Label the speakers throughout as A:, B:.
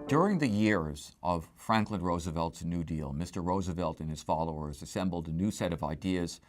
A: During the years of Franklin Roosevelt's New Deal, Mr. Roosevelt and his followers assembled a new set of ideas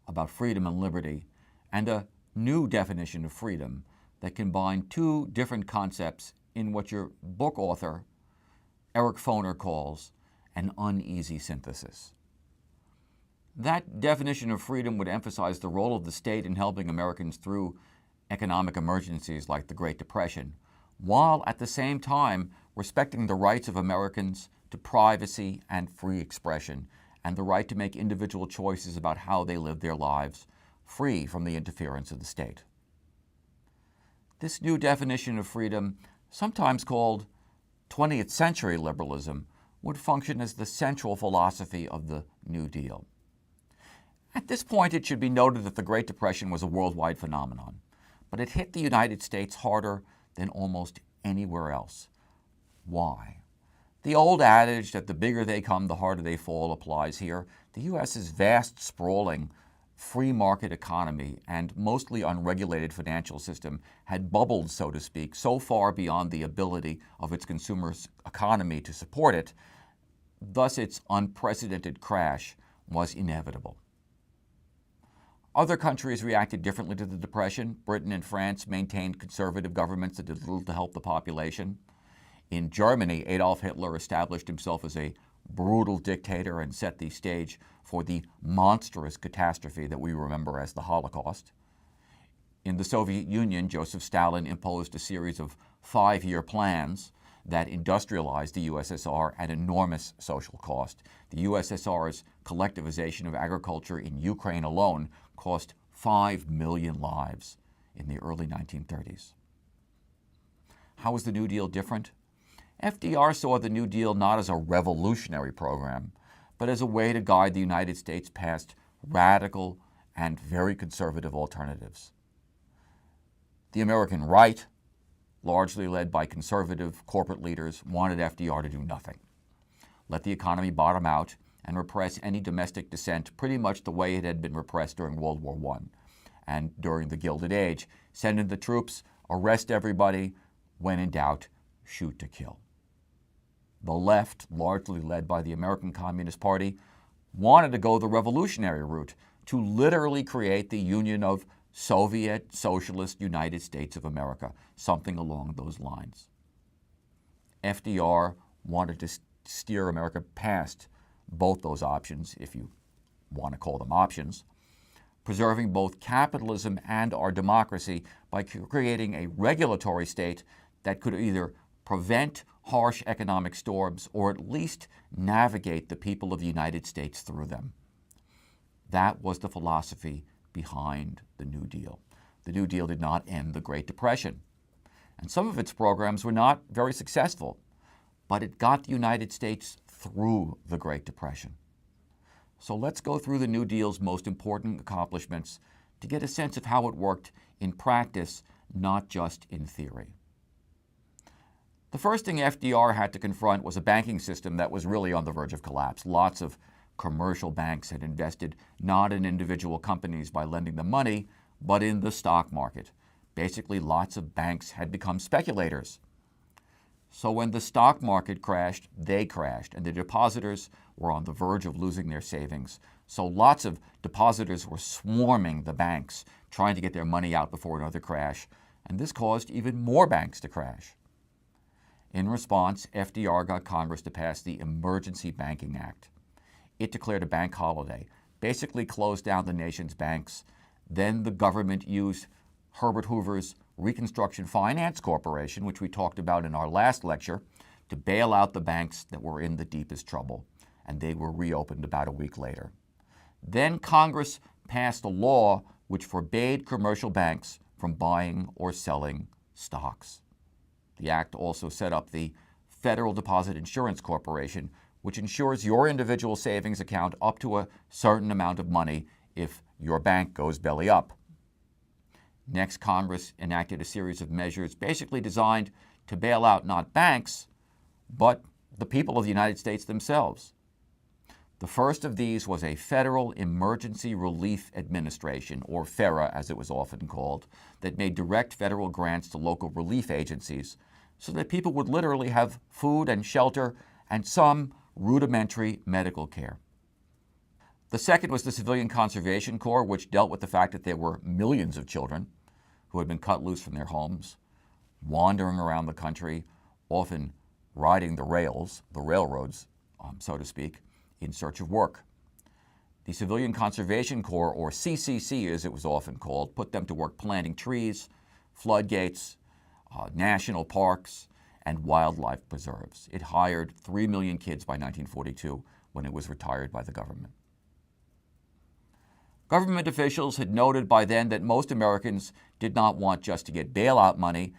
A: about freedom and liberty and a new definition of freedom that combined two different concepts in what your book author, Eric Foner, calls an uneasy synthesis. That definition of freedom would emphasize the role of the state in helping Americans through economic emergencies like the Great Depression, while at the same time respecting the rights of Americans to privacy and free expression, and the right to make individual choices about how they live their lives, free from the interference of the state. This new definition of freedom, sometimes called 20th century liberalism, would function as the central philosophy of the New Deal. At this point, it should be noted that the Great Depression was a worldwide phenomenon, but it hit the United States harder than almost anywhere else. Why? The old adage that the bigger they come, the harder they fall applies here. The U.S.'s vast, sprawling, free market economy and mostly unregulated financial system had bubbled, so to speak, so far beyond the ability of its consumers' economy to support it. Thus, its unprecedented crash was inevitable. Other countries reacted differently to the Depression. Britain and France maintained conservative governments that did little to help the population. In Germany, Adolf Hitler established himself as a brutal dictator and set the stage for the monstrous catastrophe that we remember as the Holocaust. In the Soviet Union, Joseph Stalin imposed a series of 5-year plans that industrialized the USSR at enormous social cost. The USSR's collectivization of agriculture in Ukraine alone cost 5 million lives in the early 1930s. How was the New Deal different? FDR saw the New Deal not as a revolutionary program, but as a way to guide the United States past radical and very conservative alternatives. The American right, largely led by conservative corporate leaders, wanted FDR to do nothing. Let the economy bottom out and repress any domestic dissent pretty much the way it had been repressed during World War I and during the Gilded Age. Send in the troops, arrest everybody, when in doubt, shoot to kill. The left, largely led by the American Communist Party, wanted to go the revolutionary route, to literally create the Union of Soviet Socialist United States of America, something along those lines. FDR wanted to steer America past both those options, if you want to call them options, preserving both capitalism and our democracy by creating a regulatory state that could either prevent harsh economic storms or at least navigate the people of the United States through them. That was the philosophy behind the New Deal. The New Deal did not end the Great Depression, and some of its programs were not very successful, but it got the United States through the Great Depression. So let's go through the New Deal's most important accomplishments to get a sense of how it worked in practice, not just in theory. The first thing FDR had to confront was a banking system that was really on the verge of collapse. Lots of commercial banks had invested not in individual companies by lending them money, but in the stock market. Basically, lots of banks had become speculators. So when the stock market crashed, they crashed, and the depositors were on the verge of losing their savings. So lots of depositors were swarming the banks, trying to get their money out before another crash, and this caused even more banks to crash. In response, FDR got Congress to pass the Emergency Banking Act. It declared a bank holiday, basically closed down the nation's banks. Then the government used Herbert Hoover's Reconstruction Finance Corporation, which we talked about in our last lecture, to bail out the banks that were in the deepest trouble, and they were reopened about a week later. Then Congress passed a law which forbade commercial banks from buying or selling stocks. The act also set up the Federal Deposit Insurance Corporation, which insures your individual savings account up to a certain amount of money if your bank goes belly up. Next, Congress enacted a series of measures basically designed to bail out not banks, but the people of the United States themselves. The first of these was a Federal Emergency Relief Administration, or FERA as it was often called, that made direct federal grants to local relief agencies so that people would literally have food and shelter and some rudimentary medical care. The second was the Civilian Conservation Corps, which dealt with the fact that there were millions of children who had been cut loose from their homes, wandering around the country, often riding the railroads, so to speak, in search of work. The Civilian Conservation Corps, or CCC as it was often called, put them to work planting trees, floodgates, national parks, and wildlife preserves. It hired 3 million kids by 1942 when it was retired by the government. Government officials had noted by then that most Americans did not want just to get bailout money,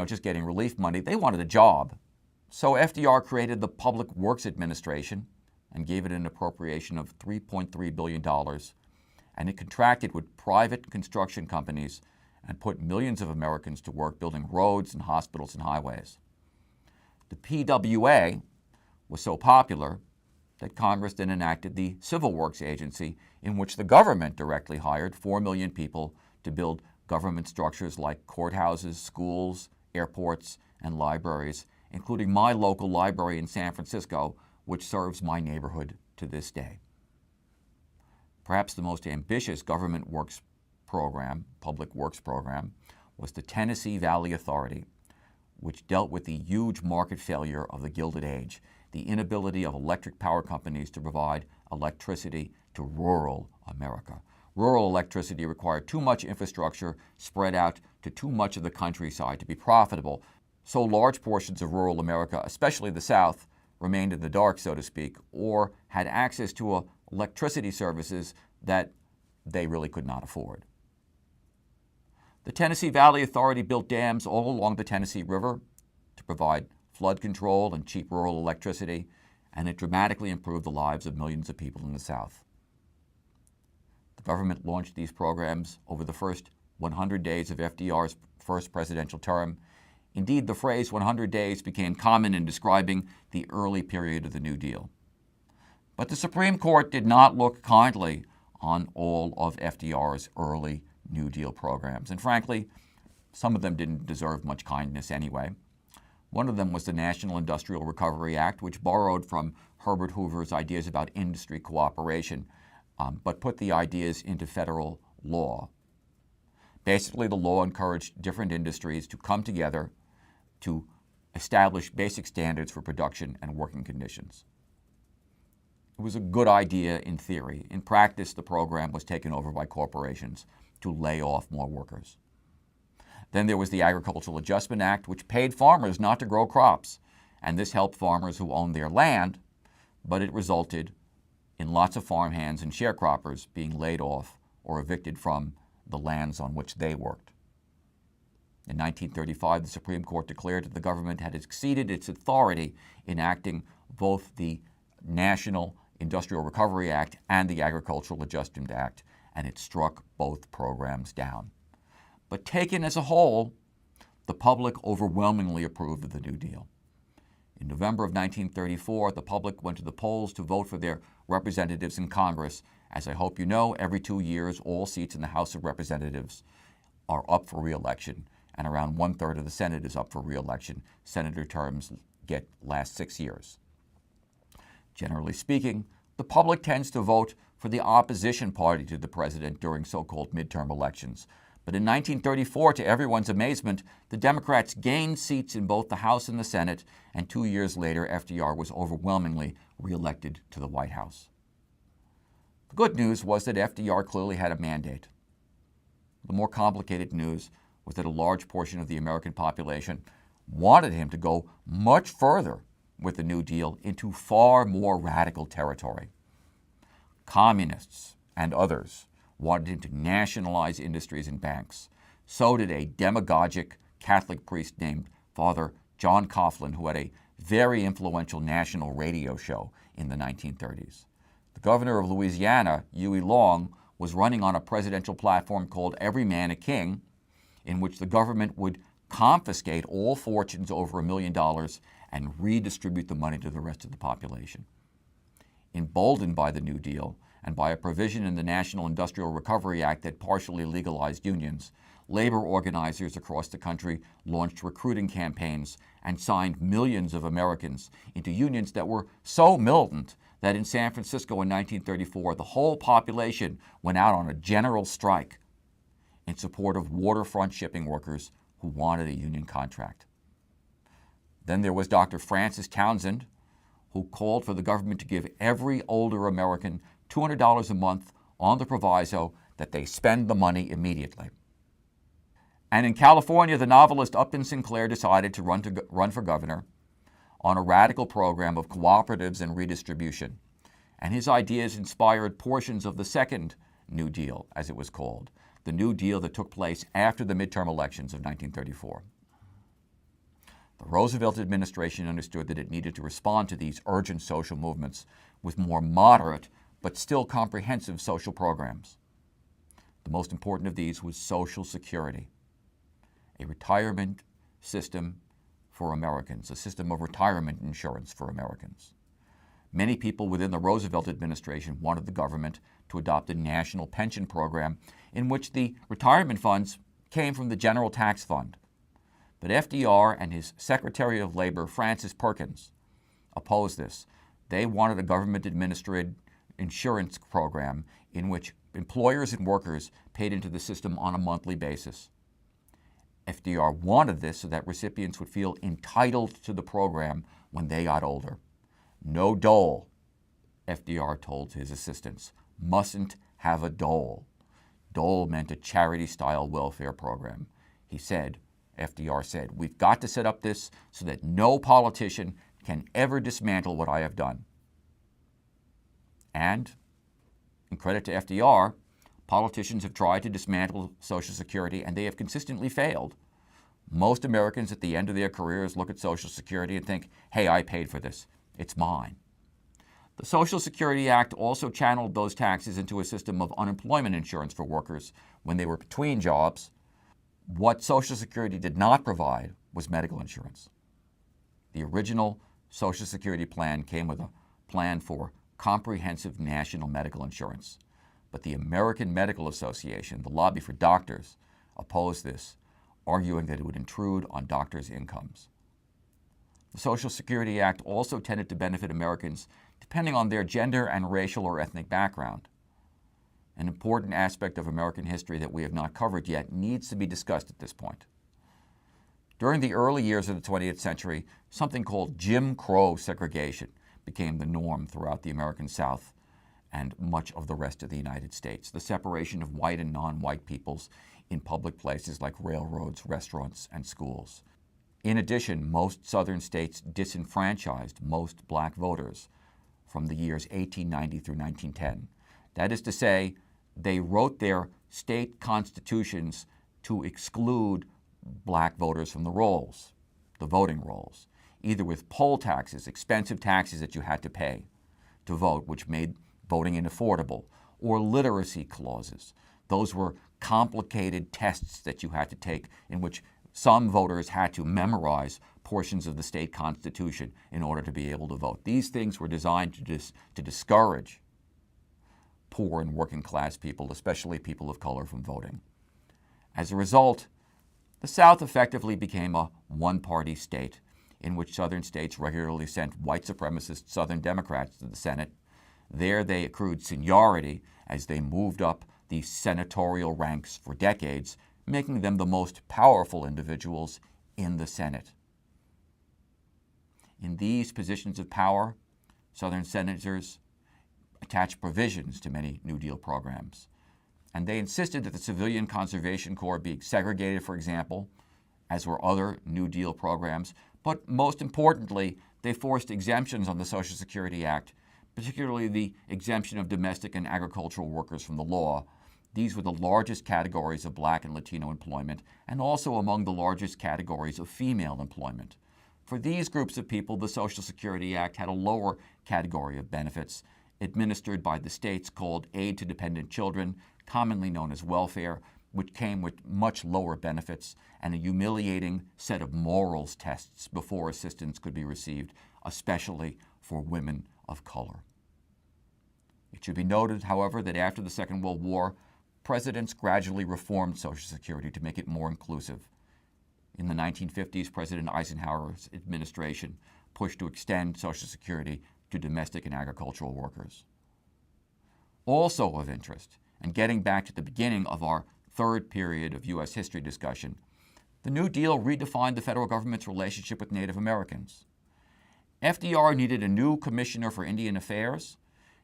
A: just getting relief money. They wanted a job. So FDR created the Public Works Administration and gave it an appropriation of $3.3 billion, and it contracted with private construction companies and put millions of Americans to work building roads and hospitals and highways. The PWA was so popular that Congress then enacted the Civil Works Agency, in which the government directly hired 4 million people to build government structures like courthouses, schools, airports, and libraries, including my local library in San Francisco, which serves my neighborhood to this day. Perhaps the most ambitious government works program, public works program, was the Tennessee Valley Authority, which dealt with the huge market failure of the Gilded Age, the inability of electric power companies to provide electricity to rural America. Rural electricity required too much infrastructure spread out to too much of the countryside to be profitable, so large portions of rural America, especially the South, remained in the dark, so to speak, or had access to electricity services that they really could not afford. The Tennessee Valley Authority built dams all along the Tennessee River to provide flood control and cheap rural electricity, and it dramatically improved the lives of millions of people in the South. The government launched these programs over the first 100 days of FDR's first presidential term. Indeed, the phrase 100 days became common in describing the early period of the New Deal. But the Supreme Court did not look kindly on all of FDR's early New Deal programs, and frankly, some of them didn't deserve much kindness anyway. One of them was the National Industrial Recovery Act, which borrowed from Herbert Hoover's ideas about industry cooperation, but put the ideas into federal law. Basically, the law encouraged different industries to come together to establish basic standards for production and working conditions. It was a good idea in theory. In practice, the program was taken over by corporations to lay off more workers. Then there was the Agricultural Adjustment Act, which paid farmers not to grow crops, and this helped farmers who owned their land, but it resulted in lots of farmhands and sharecroppers being laid off or evicted from the lands on which they worked. In 1935, the Supreme Court declared that the government had exceeded its authority in acting both the National Industrial Recovery Act and the Agricultural Adjustment Act, and it struck both programs down. But taken as a whole, the public overwhelmingly approved of the New Deal. In November of 1934, the public went to the polls to vote for their representatives in Congress. As I hope you know, every 2 years, all seats in the House of Representatives are up for re-election, and around 1/3 of the Senate is up for re-election. Senator terms last 6 years. Generally speaking, the public tends to vote for the opposition party to the president during so-called midterm elections. But in 1934, to everyone's amazement, the Democrats gained seats in both the House and the Senate, and 2 years later, FDR was overwhelmingly reelected to the White House. The good news was that FDR clearly had a mandate. The more complicated news was that a large portion of the American population wanted him to go much further with the New Deal into far more radical territory. Communists and others wanted him to nationalize industries and banks. So did a demagogic Catholic priest named Father John Coughlin, who had a very influential national radio show in the 1930s. The governor of Louisiana, Huey Long, was running on a presidential platform called Every Man a King, in which the government would confiscate all fortunes over $1 million and redistribute the money to the rest of the population. Emboldened by the New Deal and by a provision in the National Industrial Recovery Act that partially legalized unions, labor organizers across the country launched recruiting campaigns and signed millions of Americans into unions that were so militant that in San Francisco in 1934, the whole population went out on a general strike in support of waterfront shipping workers who wanted a union contract. Then there was Dr. Francis Townsend, who called for the government to give every older American $200 a month on the proviso that they spend the money immediately. And in California, the novelist Upton Sinclair decided to run for governor on a radical program of cooperatives and redistribution. And his ideas inspired portions of the second New Deal, as it was called, the New Deal that took place after the midterm elections of 1934. The Roosevelt administration understood that it needed to respond to these urgent social movements with more moderate but still comprehensive social programs. The most important of these was Social Security, a retirement system for Americans, a system of retirement insurance for Americans. Many people within the Roosevelt administration wanted the government to adopt a national pension program in which the retirement funds came from the General Tax Fund. But FDR and his Secretary of Labor, Francis Perkins, opposed this. They wanted a government-administered insurance program in which employers and workers paid into the system on a monthly basis. FDR wanted this so that recipients would feel entitled to the program when they got older. No dole, FDR told his assistants. Mustn't have a dole. Dole meant a charity-style welfare program. FDR said, we've got to set up this so that no politician can ever dismantle what I have done. And, in credit to FDR, politicians have tried to dismantle Social Security and they have consistently failed. Most Americans at the end of their careers look at Social Security and think, hey, I paid for this. It's mine. The Social Security Act also channeled those taxes into a system of unemployment insurance for workers when they were between jobs. What Social Security did not provide was medical insurance. The original Social Security plan came with a plan for comprehensive national medical insurance. But the American Medical Association, the lobby for doctors, opposed this, arguing that it would intrude on doctors' incomes. The Social Security Act also tended to benefit Americans depending on their gender and racial or ethnic background. An important aspect of American history that we have not covered yet needs to be discussed at this point. During the early years of the 20th century, something called Jim Crow segregation became the norm throughout the American South and much of the rest of the United States. The separation of white and non-white peoples in public places like railroads, restaurants, and schools. In addition, most southern states disenfranchised most black voters from the years 1890 through 1910. That is to say, they wrote their state constitutions to exclude black voters from the rolls, the voting rolls, either with poll taxes, expensive taxes that you had to pay to vote, which made voting unaffordable, or literacy clauses. Those were complicated tests that you had to take in which some voters had to memorize portions of the state constitution in order to be able to vote. These things were designed to discourage poor and working class people, especially people of color, from voting. As a result, the South effectively became a one-party state in which southern states regularly sent white supremacist Southern Democrats to the Senate. There they accrued seniority as they moved up the senatorial ranks for decades, making them the most powerful individuals in the Senate. In these positions of power, Southern senators attached provisions to many New Deal programs. And they insisted that the Civilian Conservation Corps be segregated, for example, as were other New Deal programs. But most importantly, they forced exemptions on the Social Security Act, particularly the exemption of domestic and agricultural workers from the law. These were the largest categories of black and Latino employment, and also among the largest categories of female employment. For these groups of people, the Social Security Act had a lower category of benefits administered by the states called Aid to Dependent Children, commonly known as welfare, which came with much lower benefits and a humiliating set of morals tests before assistance could be received, especially for women of color. It should be noted, however, that after the Second World War, presidents gradually reformed Social Security to make it more inclusive. In the 1950s, President Eisenhower's administration pushed to extend Social Security to domestic and agricultural workers. Also of interest, and getting back to the beginning of our third period of U.S. history discussion, the New Deal redefined the federal government's relationship with Native Americans. FDR needed a new commissioner for Indian Affairs,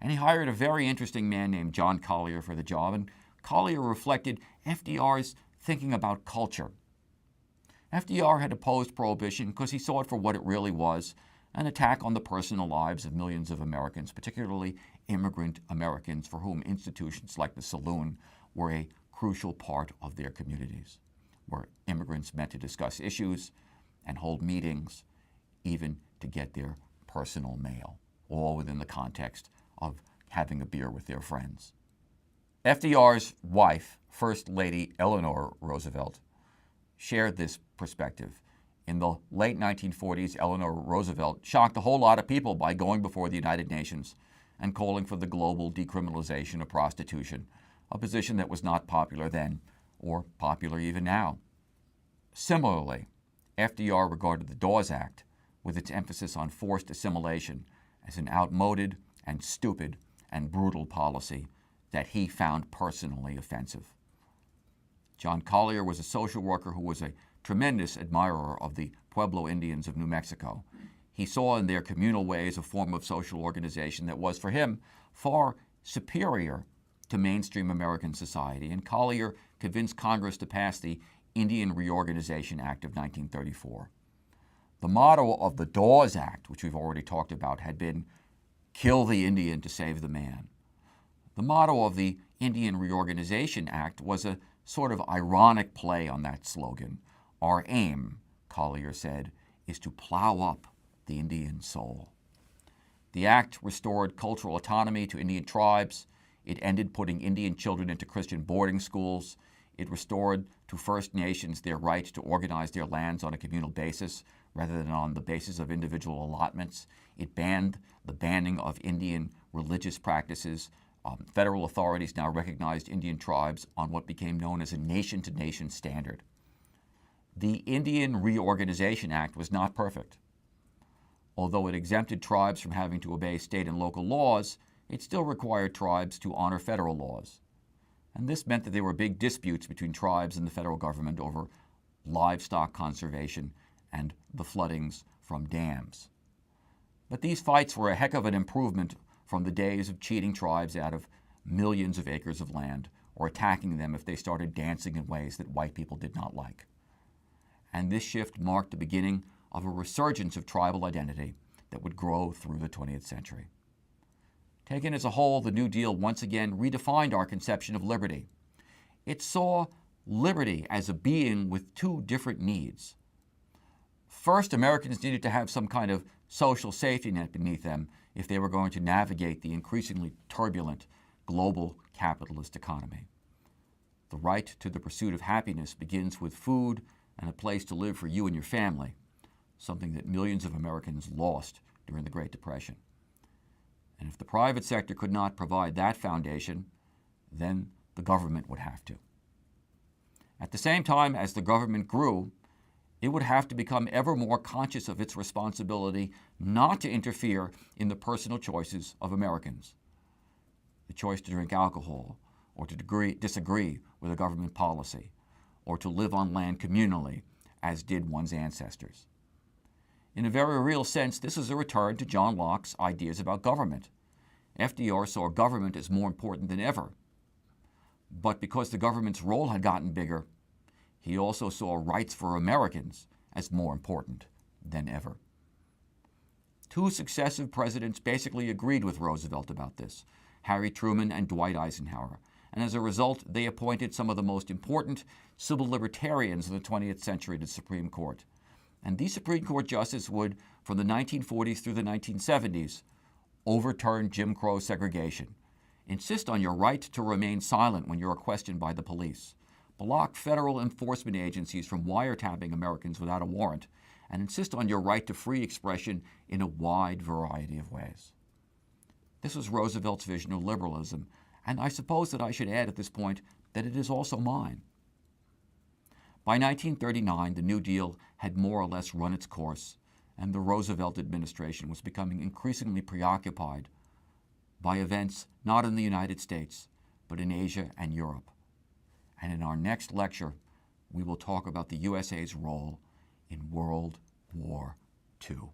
A: and he hired a very interesting man named John Collier for the job, and Collier reflected FDR's thinking about culture. FDR had opposed prohibition because he saw it for what it really was, an attack on the personal lives of millions of Americans, particularly immigrant Americans for whom institutions like the saloon were a crucial part of their communities, where immigrants met to discuss issues and hold meetings, even to get their personal mail, all within the context of having a beer with their friends. FDR's wife, First Lady Eleanor Roosevelt, shared this perspective. In the late 1940s, Eleanor Roosevelt shocked a whole lot of people by going before the United Nations and calling for the global decriminalization of prostitution, a position that was not popular then or popular even now. Similarly, FDR regarded the Dawes Act, with its emphasis on forced assimilation, as an outmoded and stupid and brutal policy that he found personally offensive. John Collier was a social worker who was a tremendous admirer of the Pueblo Indians of New Mexico. He saw in their communal ways a form of social organization that was, for him, far superior to mainstream American society, and Collier convinced Congress to pass the Indian Reorganization Act of 1934. The motto of the Dawes Act, which we've already talked about, had been, "Kill the Indian to save the man." The motto of the Indian Reorganization Act was a sort of ironic play on that slogan. Our aim, Collier said, is to plow up the Indian soul. The act restored cultural autonomy to Indian tribes. It ended putting Indian children into Christian boarding schools. It restored to First Nations their right to organize their lands on a communal basis rather than on the basis of individual allotments. It banned the banning of Indian religious practices. Federal authorities now recognized Indian tribes on what became known as a nation-to-nation standard. The Indian Reorganization Act was not perfect. Although it exempted tribes from having to obey state and local laws, it still required tribes to honor federal laws. And this meant that there were big disputes between tribes and the federal government over livestock conservation and the floodings from dams. But these fights were a heck of an improvement from the days of cheating tribes out of millions of acres of land or attacking them if they started dancing in ways that white people did not like. And this shift marked the beginning of a resurgence of tribal identity that would grow through the 20th century. Taken as a whole, the New Deal once again redefined our conception of liberty. It saw liberty as a being with two different needs. First, Americans needed to have some kind of social safety net beneath them if they were going to navigate the increasingly turbulent global capitalist economy. The right to the pursuit of happiness begins with food and a place to live for you and your family, something that millions of Americans lost during the Great Depression. And if the private sector could not provide that foundation, then the government would have to. At the same time, as the government grew, it would have to become ever more conscious of its responsibility not to interfere in the personal choices of Americans. The choice to drink alcohol, or to disagree with a government policy, or to live on land communally, as did one's ancestors. In a very real sense, this is a return to John Locke's ideas about government. FDR saw government as more important than ever. But because the government's role had gotten bigger, he also saw rights for Americans as more important than ever. Two successive presidents basically agreed with Roosevelt about this, Harry Truman and Dwight Eisenhower, and as a result, they appointed some of the most important civil libertarians of the 20th century to the Supreme Court. And these Supreme Court justices would, from the 1940s through the 1970s, overturn Jim Crow segregation, insist on your right to remain silent when you are questioned by the police, block federal enforcement agencies from wiretapping Americans without a warrant, and insist on your right to free expression in a wide variety of ways. This was Roosevelt's vision of liberalism, and I suppose that I should add at this point, that it is also mine. By 1939, the New Deal had more or less run its course, and the Roosevelt administration was becoming increasingly preoccupied by events not in the United States, but in Asia and Europe. And in our next lecture, we will talk about the USA's role in World War II.